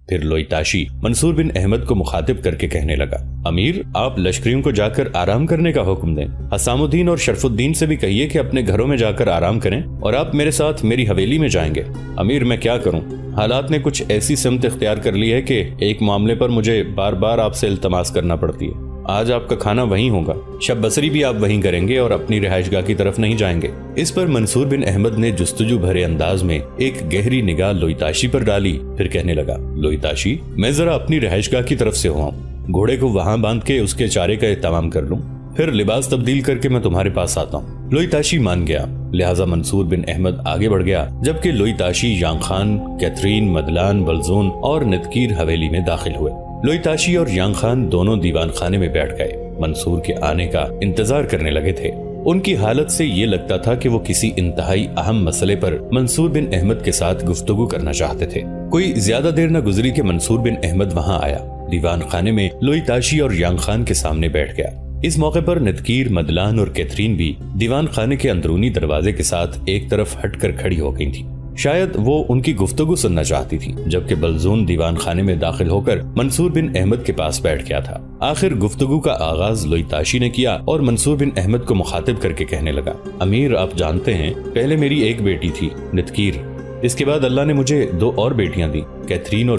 پھر لوئیتاشی منصور بن احمد کو مخاطب کر کے کہنے لگا، امیر آپ لشکریوں کو جا کر آرام کرنے کا حکم دیں، حسام الدین اور شرف الدین سے بھی کہیے کہ اپنے گھروں میں جا کر آرام کریں اور آپ میرے ساتھ میری حویلی میں جائیں گے۔ امیر میں کیا کروں، حالات نے کچھ ایسی سمت اختیار کر لی ہے کہ ایک معاملے پر مجھے بار بار آپ سے التماس کرنا پڑتی ہے۔ آج آپ کا کھانا وہیں ہوگا، شب بصری بھی آپ وہیں کریں گے اور اپنی رہائش گاہ کی طرف نہیں جائیں گے۔ اس پر منصور بن احمد نے جستجو بھرے انداز میں ایک گہری نگاہ لوئیتاشی پر ڈالی، پھر کہنے لگا، لوئیتاشی میں ذرا اپنی رہائش گاہ کی طرف سے ہوا ہوں، گھوڑے کو وہاں باندھ کے اس کے چارے کا اہتمام کر لوں، پھر لباس تبدیل کر کے میں تمہارے پاس آتا ہوں۔ لوئیتاشی مان گیا، لہٰذا منصور بن احمد آگے بڑھ گیا، جبکہ لوئیتاشی یانگ خان، کیتھرین، مدلان، بلزون اور نتکیر حویلی میں داخل ہوئے۔ لوئیتاشی اور یانگ خان دونوں دیوان خانے میں بیٹھ گئے، منصور کے آنے کا انتظار کرنے لگے تھے۔ ان کی حالت سے یہ لگتا تھا کہ وہ کسی انتہائی اہم مسئلے پر منصور بن احمد کے ساتھ گفتگو کرنا چاہتے تھے۔ کوئی زیادہ دیر نہ گزری کہ منصور بن احمد وہاں آیا، دیوان خانے میں لوئیتاشی اور یانگ خان کے سامنے بیٹھ گیا۔ اس موقع پر نتکیر، مدلان اور کیتھرین بھی دیوان خانے کے اندرونی دروازے کے ساتھ ایک طرف ہٹ کر کھڑی ہو گئی تھی، شاید وہ ان کی گفتگو سننا چاہتی تھی، جبکہ بلزون دیوان خانے میں داخل ہو کر منصور بن احمد کے پاس بیٹھ گیا تھا۔ آخر گفتگو کا آغاز لوئیتاشی نے کیا اور منصور بن احمد کو مخاطب کر کے کہنے لگا، امیر آپ جانتے ہیں پہلے میری ایک بیٹی تھی نتکیر، اس کے بعد اللہ نے مجھے 2 اور بیٹیاں دی، کیتھرین اور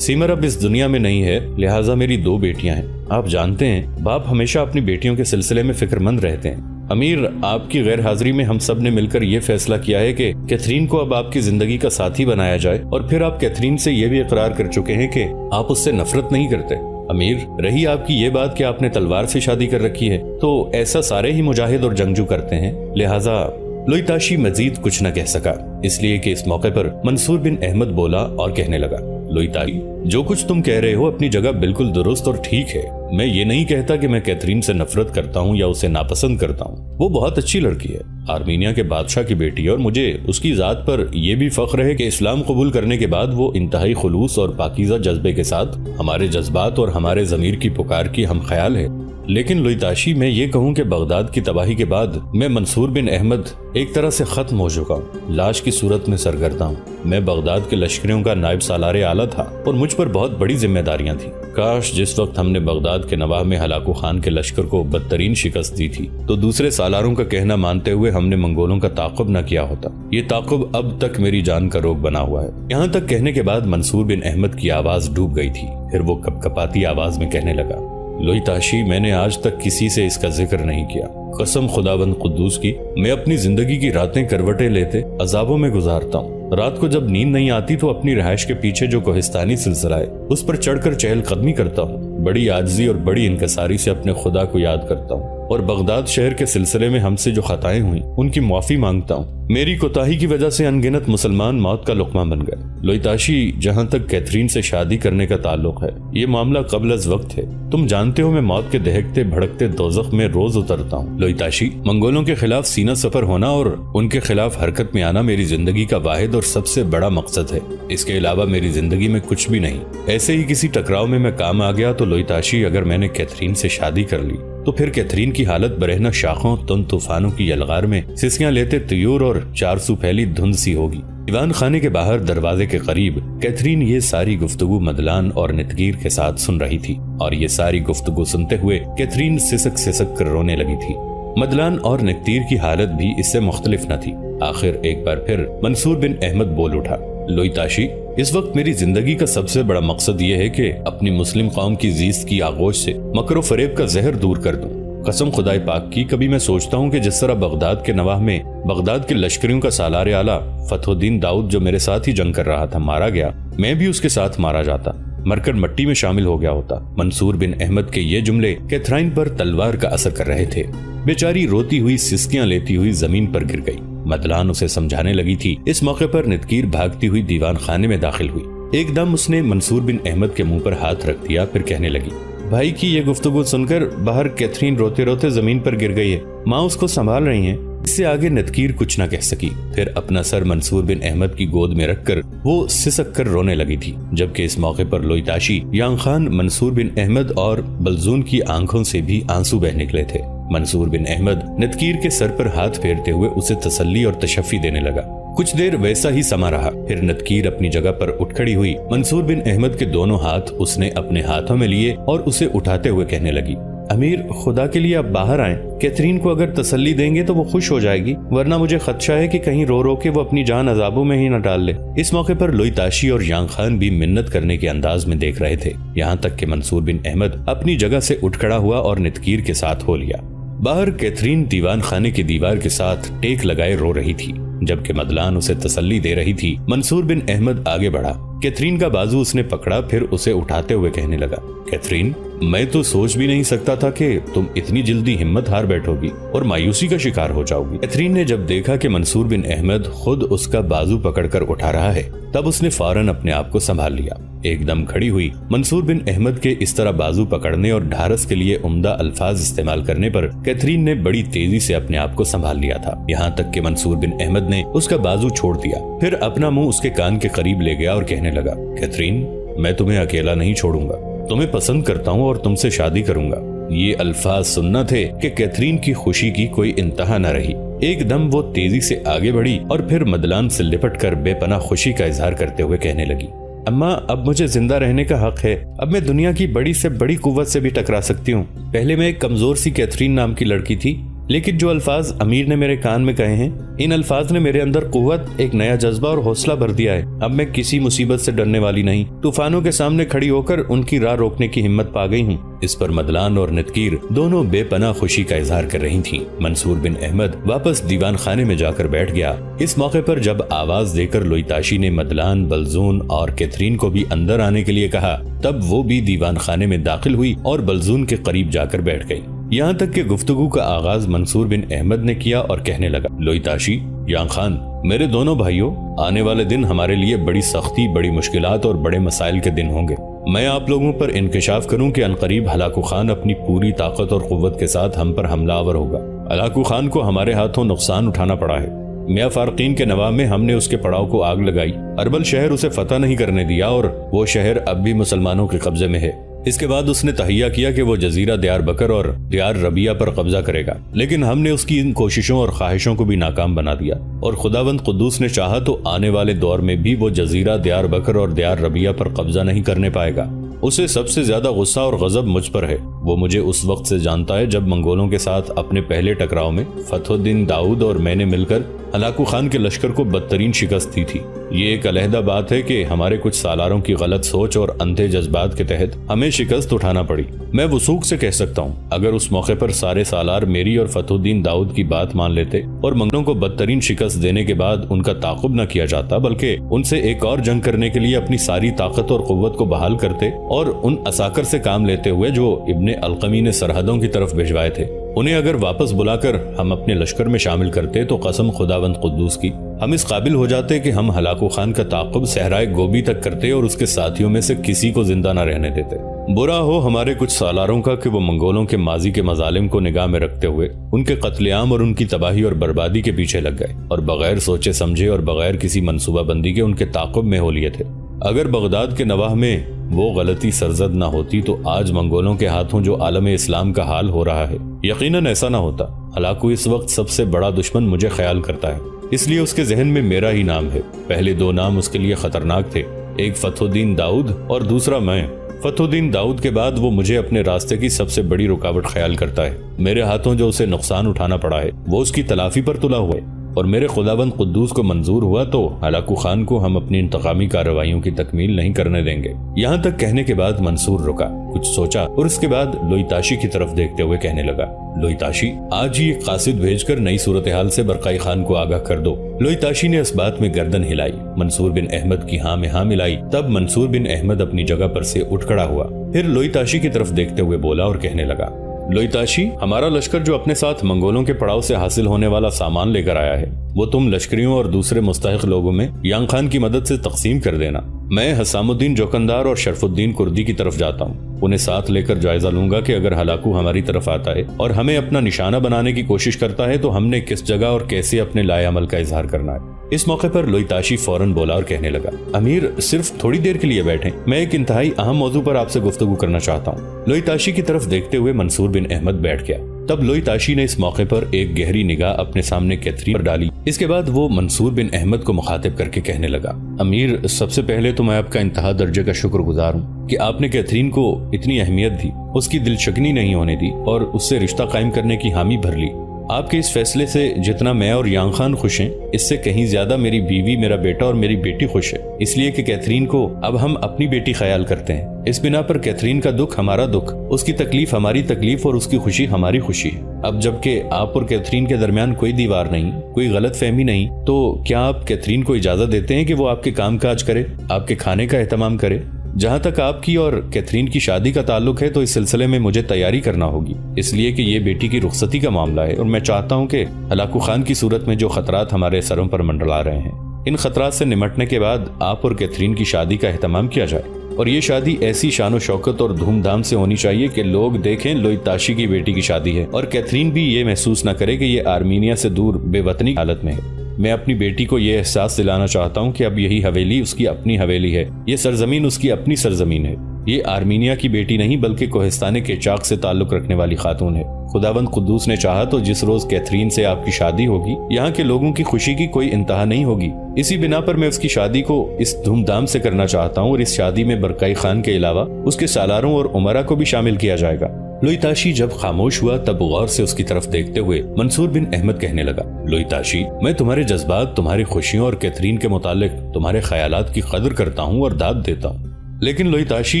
سیمر اب اس دنیا میں نہیں ہے، لہٰذا میری 2 بیٹیاں ہیں۔ آپ جانتے ہیں باپ ہمیشہ اپنی بیٹیوں کے سلسلے میں فکر مند رہتے ہیں۔ امیر آپ کی غیر حاضری میں ہم سب نے مل کر یہ فیصلہ کیا ہے کہ کیتھرین کو اب آپ کی زندگی کا ساتھی بنایا جائے، اور پھر آپ کیتھرین سے یہ بھی اقرار کر چکے ہیں کہ آپ اس سے نفرت نہیں کرتے۔ امیر رہی آپ کی یہ بات کہ آپ نے تلوار سے شادی کر رکھی ہے، تو ایسا سارے ہی مجاہد اور جنگجو کرتے ہیں، لہٰذا لوئیتاشی مزید کچھ نہ کہہ سکا، اس لیے کہ اس موقع پر منصور بن احمد بولا اور کہنے لگا، لوئیتاشی جو کچھ تم کہہ رہے ہو اپنی جگہ بالکل درست اور ٹھیک ہے، میں یہ نہیں کہتا کہ میں کیتھرین سے نفرت کرتا ہوں یا اسے ناپسند کرتا ہوں، وہ بہت اچھی لڑکی ہے، آرمینیا کے بادشاہ کی بیٹی ہے، اور مجھے اس کی ذات پر یہ بھی فخر ہے کہ اسلام قبول کرنے کے بعد وہ انتہائی خلوص اور پاکیزہ جذبے کے ساتھ ہمارے جذبات اور ہمارے ضمیر کی پکار کی ہم خیال ہے۔ لیکن لوئیتاشی میں یہ کہوں کہ بغداد کی تباہی کے بعد میں منصور بن احمد ایک طرح سے ختم ہو چکا ہوں، لاش کی صورت میں سرگرداں ہوں۔ میں بغداد کے لشکریوں کا نائب سالار اعلیٰ تھا اور مجھ پر بہت بڑی ذمہ داریاں تھیں۔ کاش جس وقت ہم نے بغداد کے نواح میں ہلاکو خان کے لشکر کو بدترین شکست دی تھی تو دوسرے سالاروں کا کہنا مانتے ہوئے ہم نے منگولوں کا تعاقب نہ کیا ہوتا۔ یہ تعاقب اب تک میری جان کا روگ بنا ہوا ہے۔ یہاں تک کہنے کے بعد منصور بن احمد کی آواز ڈوب گئی تھی، پھر وہ کپکپاتی آواز میں کہنے لگا، لوئیتاشی میں نے آج تک کسی سے اس کا ذکر نہیں کیا، قسم خداوند قدوس کی میں اپنی زندگی کی راتیں کروٹیں لیتے عذابوں میں گزارتا ہوں۔ رات کو جب نیند نہیں آتی تو اپنی رہائش کے پیچھے جو کوہستانی سلسلہ ہے اس پر چڑھ کر چہل قدمی کرتا ہوں، بڑی عاجزی اور بڑی انکساری سے اپنے خدا کو یاد کرتا ہوں، اور بغداد شہر کے سلسلے میں ہم سے جو خطائیں ہوئیں ان کی معافی مانگتا ہوں۔ میری کوتاہی کی وجہ سے انگنت مسلمان موت کا لقمہ بن گئے۔ لوئیتاشی جہاں تک کیتھرین سے شادی کرنے کا تعلق ہے یہ معاملہ قبل از وقت ہے، تم جانتے ہو میں موت کے دہکتے بھڑکتے دوزخ میں روز اترتا ہوں۔ لوئیتاشی منگولوں کے خلاف سینہ سفر ہونا اور ان کے خلاف حرکت میں آنا میری زندگی کا واحد اور سب سے بڑا مقصد ہے، اس کے علاوہ میری زندگی میں کچھ بھی نہیں۔ ایسے ہی کسی ٹکراؤ میں میں کام آ گیا تو لوئیتاشی اگر میں نے کیتھرین سے شادی کر لی تو پھر کیتھرین کی حالت برہنہ شاخوں تند طوفانوں کی یلغار میں سسیاں لیتے طیور اور 400 پھیلی دھند سی ہوگی۔ دیوان خانے کے باہر دروازے کے قریب کیتھرین یہ ساری گفتگو مدلان اور نتگیر کے ساتھ سن رہی تھی، اور یہ ساری گفتگو سنتے ہوئے کیتھرین سسک سسک کر رونے لگی تھی۔ مدلان اور نتگیر کی حالت بھی اس سے مختلف نہ تھی۔ آخر ایک بار پھر منصور بن احمد بول اٹھا، لوئیتاشی اس وقت میری زندگی کا سب سے بڑا مقصد یہ ہے کہ اپنی مسلم قوم کی زیست کی آغوش سے مکر و فریب کا زہر دور کر دوں۔ قسم خدائے پاک کی کبھی میں سوچتا ہوں کہ جس طرح بغداد کے نواح میں بغداد کے لشکریوں کا سالار اعلیٰ فتح الدین داؤد جو میرے ساتھ ہی جنگ کر رہا تھا مارا گیا، میں بھی اس کے ساتھ مارا جاتا، مر کر مٹی میں شامل ہو گیا ہوتا۔ منصور بن احمد کے یہ جملے کیتھرین پر تلوار کا اثر کر رہے تھے۔ بیچاری روتی ہوئی سسکیاں لیتی ہوئی زمین پر گر گئی۔ مدلان اسے سمجھانے لگی تھی۔ اس موقع پر نتکیر بھاگتی ہوئی دیوان خانے میں داخل ہوئی۔ ایک دم اس نے منصور بن احمد کے منہ پر ہاتھ رکھ دیا، پھر کہنے لگی، بھائی کی یہ گفتگو سن کر باہر کیتھرین روتے روتے زمین پر گر گئی ہے، ماں اس کو سنبھال رہی ہیں۔ اس سے آگے نتکیر کچھ نہ کہہ سکی، پھر اپنا سر منصور بن احمد کی گود میں رکھ کر وہ سسک کر رونے لگی تھی، جبکہ اس موقع پر لوئیتاشی، یانگ خان، منصور بن احمد اور بلزون کی آنکھوں سے بھی آنسو بہ نکلے تھے۔ منصور بن احمد نتکیر کے سر پر ہاتھ پھیرتے ہوئے اسے تسلی اور تشفی دینے لگا۔ कुछ देर वैसा ही समा रहा, फिर नतकीर अपनी जगह पर उठ खड़ी हुई। मंसूर बिन अहमद के दोनों हाथ उसने अपने हाथों में लिए और उसे उठाते हुए कहने लगी, अमीर, खुदा के लिए आप बाहर आएं। कैथरीन को अगर तसल्ली देंगे तो वो खुश हो जाएगी, वरना मुझे खदशा है कि कहीं रो रो के वो अपनी जान अजाबों में ही न डाल ले। इस मौके पर लोई ताशी और यांग खान भी मिन्नत करने के अंदाज में देख रहे थे, यहाँ तक कि मंसूर बिन अहमद अपनी जगह से उठ खड़ा हुआ और नतकीर के साथ हो लिया। बाहर कैथरीन दीवान खाने की दीवार के साथ टेक लगाए रो रही थी, जबकि मदलान उसे तसल्ली दे रही थी। मंसूर बिन अहमद आगे बढ़ा, कैथरीन का बाजू उसने पकड़ा, फिर उसे उठाते हुए कहने लगा, कैथरीन, मैं तो सोच भी नहीं सकता था कि तुम इतनी जल्दी हिम्मत हार बैठोगी और मायूसी का शिकार हो जाओगी। कैथरीन ने जब देखा कि मंसूर बिन अहमद खुद उसका बाजू पकड़कर उठा रहा है, तब उसने फौरन अपने आप को संभाल लिया, एकदम खड़ी हुई। मंसूर बिन अहमद के इस तरह बाजू पकड़ने और ढारस के लिए उम्दा अल्फाज इस्तेमाल करने पर कैथरीन ने बड़ी तेजी से अपने आप को संभाल लिया था, यहाँ तक कि मंसूर बिन अहमद ने उसका बाजू छोड़ दिया, फिर अपना मुंह उसके कान के करीब ले गया और कहने लगा, कैथरीन, मैं तुम्हें अकेला नहीं छोड़ूंगा, तुम्हें पसंद करता हूँ और तुमसे शादी करूंगा। ये अल्फाज सुनना थे कि कैथरीन की खुशी की कोई इंतहा न रही। एकदम वो तेजी से आगे बढ़ी और फिर मदलान से लिपट कर बेपनाह खुशी का इजहार करते हुए कहने लगी, अम्मा, अब मुझे जिंदा रहने का हक है। अब मैं दुनिया की बड़ी से बड़ी कुव्वत से भी टकरा सकती हूँ। पहले मैं एक कमजोर सी कैथरीन नाम की लड़की थी, लेकिन जो अल्फाज अमीर ने मेरे कान में कहे हैं, इन अल्फाज ने मेरे अंदर कुव्वत, एक नया जज्बा और हौसला भर दिया है। अब मैं किसी मुसीबत से डरने वाली नहीं, तूफानों के सामने खड़ी होकर उनकी राह रोकने की हिम्मत पा गई हूँ। इस पर मदलान और नतकीर दोनों बेपनाह खुशी का इजहार कर रही थीं। मंसूर बिन अहमद वापस दीवान खाने में जाकर बैठ गया। इस मौके पर जब आवाज देकर लोई ताशी ने मदलान, बलजून और कैथरीन को भी अंदर आने के लिए कहा, तब वो भी दीवान खाने में दाखिल हुई और बलजून के करीब जाकर बैठ गई। यहाँ तक कि गुफ्तगू का आगाज मंसूर बिन अहमद ने किया और कहने लगा, लोई ताशी, यांग खान, मेरे दोनों भाइयों, आने वाले दिन हमारे लिए बड़ी सख्ती, बड़ी मुश्किलात और बड़े मसाइल के दिन होंगे। मैं आप लोगों पर इंकशाफ करूं कि अनकरीब हलाकू खान अपनी पूरी ताकत और कुव्वत के साथ हम पर हमलावर होगा। हलाकू खान को हमारे हाथों नुकसान उठाना पड़ा है। मियां फारकीन के नवाब में हमने उसके पड़ाव को आग लगाई, अरबल शहर उसे फतह नहीं करने दिया और वो शहर अब भी मुसलमानों के कब्जे में है। इसके बाद उसने तहिया किया कि वो जजीरा दियार बकर और दियार रबिया पर कब्जा करेगा, लेकिन हमने उसकी इन कोशिशों और ख्वाहिशों को भी नाकाम बना दिया और खुदावंद कुद्दूस ने चाहा तो आने वाले दौर में भी वो जजीरा दियार बकर और दियार रबिया पर कब्जा नहीं करने पाएगा। उसे सबसे ज्यादा गुस्सा और गजब मुझ पर है। वो मुझे उस वक्त से जानता है जब मंगोलों के साथ अपने पहले टकराव में फतहुद्दीन दाऊद और मैंने मिलकर हलाकू खान के लश्कर को बदतरीन शिकस्त दी थी। ये एक अलहदा बात है कि हमारे कुछ सालारों की गलत सोच और अंधे जज्बात के तहत हमें शिकस्त उठाना पड़ी। मैं वसूख से कह सकता हूँ, अगर उस मौके पर सारे सालार मेरी और फतहुद्दीन दाऊद की बात मान लेते और मंगलों को बदतरीन शिकस्त देने के बाद उनका ताक़ुब न किया जाता, बल्कि उनसे एक और जंग करने के लिए अपनी सारी ताकत और कुव्वत को बहाल करते और उन असाकर से काम लेते हुए जो इब्ने अलकमी ने सरहदों की तरफ भिजवाए थे, उन्हें अगर वापस बुलाकर हम अपने लश्कर में शामिल करते, तो कसम खुदावंद कुद्दूस की, हम इस काबिल हो जाते कि हम हलाकू खान का ताक़ुब सहराए गोबी तक करते और उसके साथियों में से किसी को जिंदा न रहने देते। बुरा हो हमारे कुछ सालारों का कि वो मंगोलों के माजी के मजालिम को निगाह में रखते हुए उनके कत्लेआम और उनकी तबाही और बर्बादी के पीछे लग गए और बगैर सोचे समझे और बगैर किसी मंसूबा बंदी के उनके ताक़ुब में हो लिए थे। अगर बगदाद के नवाह में वो गलती सरजद ना होती तो आज मंगोलों के हाथों जो आलम इस्लाम का हाल हो रहा है, यकीनन ऐसा ना होता। हलाकू इस वक्त सबसे बड़ा दुश्मन मुझे ख्याल करता है, इसलिए उसके जहन में मेरा ही नाम है। पहले दो नाम उसके लिए खतरनाक थे, एक फतहुद्दीन दाऊद और दूसरा मैं। फतहुद्दीन दाऊद के बाद वो मुझे अपने रास्ते की सबसे बड़ी रुकावट ख्याल करता है। मेरे हाथों जो उसे नुकसान उठाना पड़ा है वो उसकी तलाफी पर तुला हुआ है और मेरे खुदावंद कुद्दूस को मंजूर हुआ तो हलाकू खान को हम अपनी इंतकामी कार्रवाइयों की तकमील नहीं करने देंगे। यहाँ तक कहने के बाद मंसूर रुका, कुछ सोचा और उसके बाद लोई ताशी की तरफ देखते हुए कहने लगा, लोई ताशी, आज ही एक कासिद भेजकर नई सूरत हाल से बरकाई खान को आगाह कर दो। लोई ताशी ने इस बात में गर्दन हिलाई। मंसूर बिन अहमद की हाँ में हाँ मिलाई। तब मंसूर बिन अहमद अपनी जगह पर से उठ खड़ा हुआ, फिर लोई ताशी की तरफ देखते हुए बोला और कहने लगा, लोई ताशी, हमारा लश्कर जो अपने साथ मंगोलों के पड़ाव से हासिल होने वाला सामान लेकर आया है, वो तुम लश्करियों और दूसरे मुस्तहिक लोगों में यांग खान की मदद से तकसीम कर देना। मैं हसामुद्दीन जोकंदार और शरफुद्दीन कुर्दी की तरफ जाता हूँ। उन्हें साथ लेकर जायजा लूंगा कि अगर हलाकू हमारी तरफ आता है और हमें अपना निशाना बनाने की कोशिश करता है तो हमने किस जगह और कैसे अपने लाए अमल का इजहार करना है। इस मौके पर लोईताशी फौरन बोला और कहने लगा, अमीर सिर्फ थोड़ी देर के लिए बैठें, मैं एक इंतहाई अहम मौजू पर आपसे गुफ्तगू करना चाहता हूँ। लोईताशी की तरफ देखते हुए मंसूर बिन अहमद बैठ गया। तब लोईताशी ने इस मौके पर एक गहरी निगाह अपने सामने कैथरीन पर डाली। इसके बाद वो मंसूर बिन अहमद को मुखातिब करके कहने लगा, अमीर सबसे पहले तो मैं आपका इंतहा दर्जे का शुक्रगुजार हूँ कि आपने कैथरीन को इतनी अहमियत दी, उसकी दिलशकनी नहीं होने दी और उससे रिश्ता कायम करने की हामी भर ली। आपके इस फैसले से जितना मैं और यांग खान खुश हैं, इससे कहीं ज्यादा मेरी बीवी, मेरा बेटा और मेरी बेटी खुश है, इसलिए कि कैथरीन को अब हम अपनी बेटी ख्याल करते हैं। इस बिना पर कैथरीन का दुख हमारा दुख, उसकी तकलीफ हमारी तकलीफ और उसकी खुशी हमारी खुशी है। अब जबकि आप और कैथरीन के दरमियान कोई दीवार नहीं, कोई गलत फहमी नहीं, तो क्या आप कैथरीन को इजाजत देते हैं कि वो आपके काम काज करे, आपके खाने का एहतमाम करे? जहाँ तक आपकी और कैथरीन की शादी का ताल्लुक है तो इस सिलसिले में मुझे तैयारी करना होगी, इसलिए कि ये बेटी की रुखसती का मामला है और मैं चाहता हूँ कि हलाकू खान की सूरत में जो खतरात हमारे सरों पर मंडरा रहे हैं, इन खतरात से निमटने के बाद आप और कैथरीन की शादी का एहतमाम किया जाए। और ये शादी ऐसी शान शौकत और धूमधाम से होनी चाहिए कि लोग देखें लोईताशी की बेटी की शादी है और कैथरीन भी ये महसूस न करे कि ये आर्मीनिया से दूर बेवतनी हालत में है। मैं अपनी बेटी को ये एहसास दिलाना चाहता हूँ कि अब यही हवेली उसकी अपनी हवेली है, ये सरजमीन उसकी अपनी सरजमीन है। ये आर्मीनिया की बेटी नहीं बल्कि कोहिस्तान के चाक से ताल्लुक रखने वाली खातून है। खुदावंद कुद्दूस ने चाहा तो जिस रोज कैथरीन से आपकी शादी होगी, यहाँ के लोगों की खुशी की कोई इंतहा नहीं होगी। इसी बिना पर मैं उसकी शादी को इस धूमधाम से करना चाहता हूँ और इस शादी में बरकाई खान के अलावा उसके सालारों और उमरा को भी शामिल किया जाएगा। लोईताशी जब खामोश हुआ तब गौर से उसकी तरफ देखते हुए मंसूर बिन अहमद कहने लगा, लोईताशी, मैं तुम्हारे जज्बात, तुम्हारी खुशियों और कैथरीन के मुतालिक तुम्हारे ख्यालात की कदर करता हूँ और दाद देता हूँ, लेकिन लोईताशी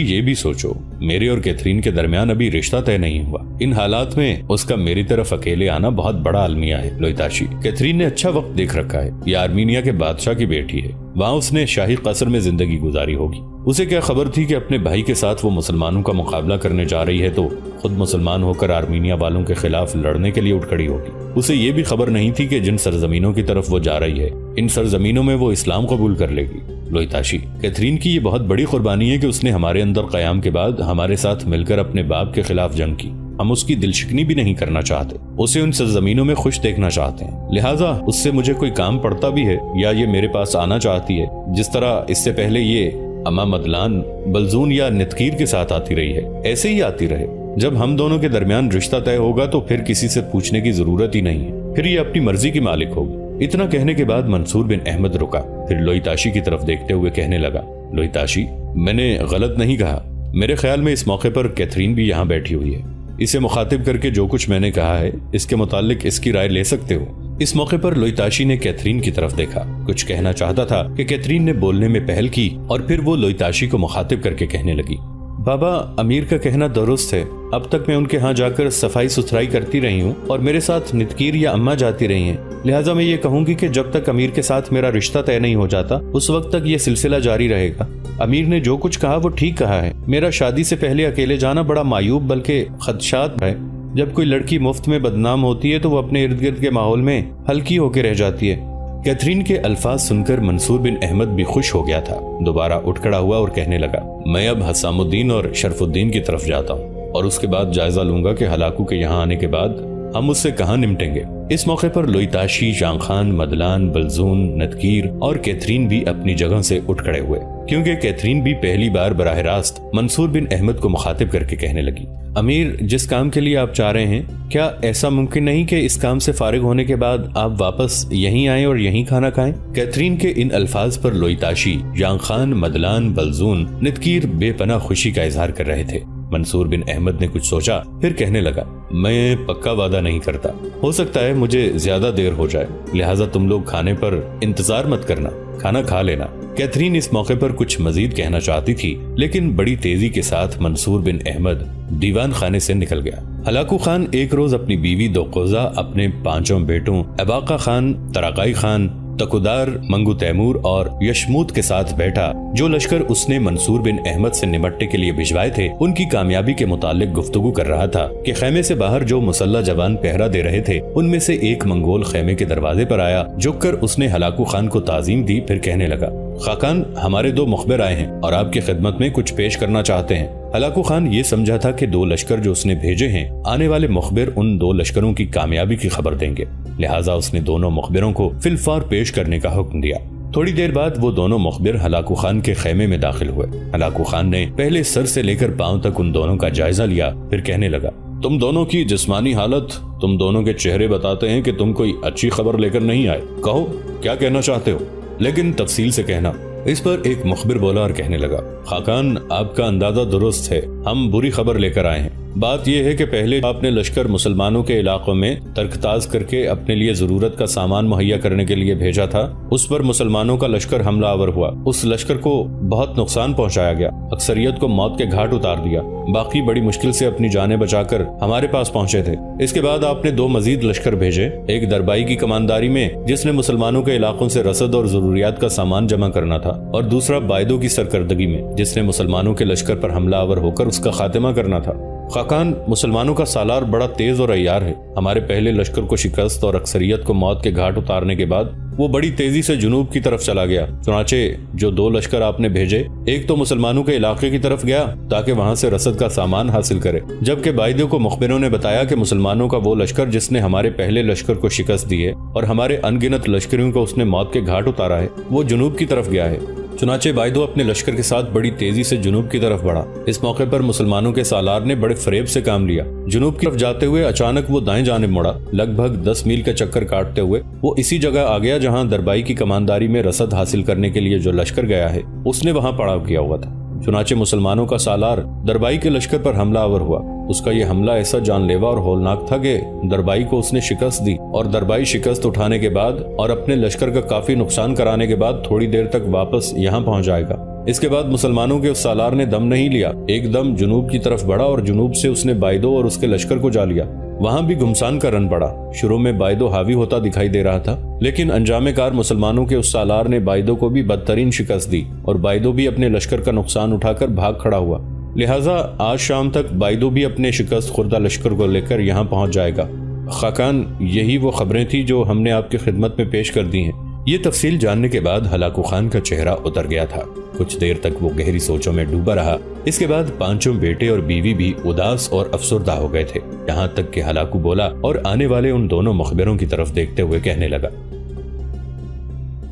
ये भी सोचो, मेरे और कैथरीन के दरमियान अभी रिश्ता तय नहीं हुआ। इन हालात में उसका मेरी तरफ अकेले आना बहुत बड़ा अलमिया है। लोईताशी, कैथरीन ने अच्छा वक्त देख रखा है, ये आर्मीनिया के बादशाह की बेटी है, वहाँ उसने शाही कसर में जिंदगी गुजारी होगी। उसे क्या खबर थी कि अपने भाई के साथ वो मुसलमानों का मुकाबला करने जा रही है तो खुद मुसलमान होकर आर्मीनिया वालों के खिलाफ लड़ने के लिए उठ खड़ी होगी। उसे ये भी खबर नहीं थी कि जिन सरजमीनों की तरफ वो जा रही है, इन सरजमीनों में वो इस्लाम कबूल कर लेगी। लोईताशी, कैथरीन की ये बहुत बड़ी कुर्बानी है कि उसने हमारे अंदर कयाम के बाद हमारे साथ मिलकर अपने बाप के खिलाफ जंग की। हम उसकी दिलशिकनी भी नहीं करना चाहते, उसे उन सरजमीनों में खुश देखना चाहते हैं। लिहाजा उससे मुझे कोई काम पड़ता भी है या ये मेरे पास आना चाहती है, जिस तरह इससे पहले ये अमा मदलान, बलजून या नितकीर के साथ आती रही है, ऐसे ही आती रहे। जब हम दोनों के दरमियान रिश्ता तय होगा तो फिर किसी से पूछने की जरूरत ही नहीं है, फिर ये अपनी मर्जी की मालिक होगी। इतना कहने के बाद मंसूर बिन अहमद रुका, फिर लोईताशी की तरफ देखते हुए कहने लगा, लोईताशी, मैंने गलत नहीं कहा। मेरे ख्याल में इस मौके पर कैथरीन भी यहाँ बैठी हुई है। इसे मुखातिब करके जो कुछ मैंने कहा है इसके मुतालिक इसकी राय ले सकते हो। इस मौके पर लोईताशी ने कैथरीन की तरफ देखा, कुछ कहना चाहता था कि कैथरीन ने बोलने में पहल की और फिर वो लोईताशी को मुखातिब करके कहने लगी, बाबा, अमीर का कहना दुरुस्त है। अब तक मैं उनके यहाँ जाकर सफाई सुथराई करती रही हूँ और मेरे साथ नितकीर या अम्मा जाती रही हैं। लिहाजा मैं ये कहूँगी कि जब तक अमीर के साथ मेरा रिश्ता तय नहीं हो जाता उस वक्त तक ये सिलसिला जारी रहेगा। अमीर ने जो कुछ कहा वो ठीक कहा है। मेरा शादी से पहले अकेले जाना बड़ा मायूब बल्कि खदशात है। जब कोई लड़की मुफ्त में बदनाम होती है तो वो अपने इर्द गिर्द के माहौल में हल्की होकर रह जाती है। कैथरीन के अल्फाज सुनकर मंसूर बिन अहमद भी खुश हो गया था। दोबारा उठ खड़ा हुआ और कहने लगा, मैं अब हसामुद्दीन और शरफुद्दीन की तरफ जाता हूँ और उसके बाद जायजा लूंगा कि हलाकू के यहाँ आने के बाद हम उससे कहाँ निपटेंगे। इस मौके पर लोईताशी, जांग खान, मदलान, बलजून, नतकीर और कैथरीन भी अपनी जगह से उठ खड़े हुए, क्योंकि कैथरीन भी पहली बार बराह रास्त मंसूर बिन अहमद को मुखातिब करके कहने लगी, अमीर, जिस काम के लिए आप चाह रहे हैं, क्या ऐसा मुमकिन नहीं कि इस काम से फारिग होने के बाद आप वापस यहीं आएं और यहीं खाना खाएं? कैथरीन के इन अल्फाज पर लोईताशी, जांग खान, मदलान, बलजून, नतकीर बेपनाह खुशी का इजहार कर रहे थे। मंसूर बिन अहमद ने कुछ सोचा, फिर कहने लगा, मैं पक्का वादा नहीं करता, हो सकता है मुझे ज्यादा देर हो जाए, लिहाजा तुम लोग खाने पर इंतजार मत करना, खाना खा लेना। कैथरीन इस मौके पर कुछ मजीद कहना चाहती थी, लेकिन बड़ी तेजी के साथ मंसूर बिन अहमद दीवान खाने से निकल गया। हलाकू खान एक रोज अपनी बीवी दोकोजा, अपने 5 बेटों अबाका खान, तराकाई खान, तकुदार, मंगू तैमूर और यशमूत के साथ बैठा। जो लश्कर उसने मंसूर बिन अहमद से निमटने के लिए भिजवाए थे उनकी कामयाबी के मुतालिक गुफ्तगू कर रहा था कि खेमे से बाहर जो मुसल्ला जवान पहरा दे रहे थे उनमें से एक मंगोल खेमे के दरवाजे पर आया। झुककर उसने हलाकू खान को ताजीम दी, फिर कहने लगा, खाकान, हमारे 2 मुखबिर आए हैं और आपकी खिदमत में कुछ पेश करना चाहते हैं। हलाकू खान ये समझा था कि 2 लश्कर जो उसने भेजे हैं, आने वाले मुखबिर उन 2 लश्करों की कामयाबी की खबर देंगे, لہٰذا اس نے دونوں مخبروں کو فی الفور پیش کرنے کا حکم دیا۔ تھوڑی دیر بعد وہ دونوں مخبر ہلاکو خان کے خیمے میں داخل ہوئے۔ ہلاکو خان نے پہلے سر سے لے کر پاؤں تک ان دونوں کا جائزہ لیا، پھر کہنے لگا، تم دونوں کی جسمانی حالت، تم دونوں کے چہرے بتاتے ہیں کہ تم کوئی اچھی خبر لے کر نہیں آئے۔ کہو کیا کہنا چاہتے ہو، لیکن تفصیل سے کہنا۔ اس پر ایک مخبر بولا اور کہنے لگا، خاقان آپ کا اندازہ درست ہے، ہم بری خبر لے کر آئے ہیں۔ بات یہ ہے کہ پہلے آپ نے لشکر مسلمانوں کے علاقوں میں ترکتاز کر کے اپنے لیے ضرورت کا سامان مہیا کرنے کے لیے بھیجا تھا، اس پر مسلمانوں کا لشکر حملہ آور ہوا، اس لشکر کو بہت نقصان پہنچایا گیا، اکثریت کو موت کے گھاٹ اتار دیا، باقی بڑی مشکل سے اپنی جانیں بچا کر ہمارے پاس پہنچے تھے۔ اس کے بعد آپ نے 2 مزید لشکر بھیجے، ایک دربائی کی کمانداری میں جس نے مسلمانوں کے علاقوں سے رسد اور ضروریات کا سامان جمع کرنا تھا، اور دوسرا بائدوں کی سرکردگی میں جس نے مسلمانوں کے لشکر پر حملہ آور ہو کر اس کا خاتمہ کرنا تھا۔ خاقان، مسلمانوں کا سالار بڑا تیز اور عیار ہے، ہمارے پہلے لشکر کو شکست اور اکثریت کو موت کے گھاٹ اتارنے کے بعد وہ بڑی تیزی سے جنوب کی طرف چلا گیا۔ چنانچہ جو 2 لشکر آپ نے بھیجے، ایک تو مسلمانوں کے علاقے کی طرف گیا تاکہ وہاں سے رسد کا سامان حاصل کرے، جبکہ بائدوں کو مخبروں نے بتایا کہ مسلمانوں کا وہ لشکر جس نے ہمارے پہلے لشکر کو شکست دی ہے اور ہمارے ان گنت لشکریوں کو اس نے موت کے گھاٹ اتارا ہے، وہ جنوب کی طرف گیا ہے۔ چنانچہ بائدو اپنے لشکر کے ساتھ بڑی تیزی سے جنوب کی طرف بڑھا۔ اس موقع پر مسلمانوں کے سالار نے بڑے فریب سے کام لیا۔ جنوب کی طرف جاتے ہوئے اچانک وہ دائیں جانب مڑا، لگ بھگ 10 میل کا چکر کاٹتے ہوئے وہ اسی جگہ آ گیا جہاں دربائی کی کمانداری میں رسد حاصل کرنے کے لیے جو لشکر گیا ہے اس نے وہاں پڑاؤ کیا ہوا تھا۔ چنانچہ مسلمانوں کا سالار دربائی کے لشکر پر حملہ آور ہوا۔ اس کا یہ حملہ ایسا جان لیوا اور ہولناک تھا کہ دربائی کو اس نے شکست دی، اور دربائی شکست اٹھانے کے بعد اور اپنے لشکر کا کافی نقصان کرانے کے بعد تھوڑی دیر تک واپس یہاں پہنچ جائے گا۔ اس کے بعد مسلمانوں کے اس سالار نے دم نہیں لیا، ایک دم جنوب کی طرف بڑھا اور جنوب سے اس نے بائدو اور اس کے لشکر کو جا لیا۔ وہاں بھی گھمسان کا رن پڑا۔ شروع میں بائدو حاوی ہوتا دکھائی دے رہا تھا، لیکن انجام کار مسلمانوں کے اس سالار نے بائدو کو بھی بدترین شکست دی اور بائدو بھی اپنے لشکر کا نقصان اٹھا کر بھاگ کھڑا ہوا۔ لہٰذا آج شام تک بائدو بھی اپنے شکست خوردہ لشکر کو لے کر یہاں پہنچ جائے گا۔ خاقان، یہی وہ خبریں تھیں جو ہم نے آپ کی خدمت میں پیش کر دی ہیں۔ یہ تفصیل جاننے کے بعد ہلاکو خان کا چہرہ اتر گیا تھا۔ کچھ دیر تک وہ گہری سوچوں میں ڈوبا رہا۔ اس کے بعد 5 بیٹے اور بیوی بھی اداس اور افسردہ ہو گئے تھے، یہاں تک کہ ہلاکو بولا اور آنے والے ان دونوں مخبروں کی طرف دیکھتے ہوئے کہنے لگا،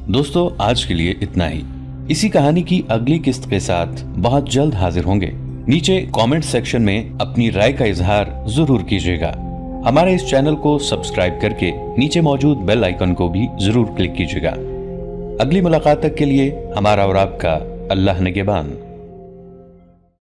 دوستو آج کے لیے اتنا ہی۔ اسی کہانی کی اگلی قسط کے ساتھ بہت جلد حاضر ہوں گے۔ نیچے کامنٹ سیکشن میں اپنی رائے کا اظہار ضرور کیجیے گا۔ ہمارے اس چینل کو سبسکرائب کر کے نیچے موجود بیل آئیکن کو بھی ضرور کلک کیجیے گا۔ اگلی ملاقات تک کے لیے ہمارا اور آپ کا اللہ نگہبان۔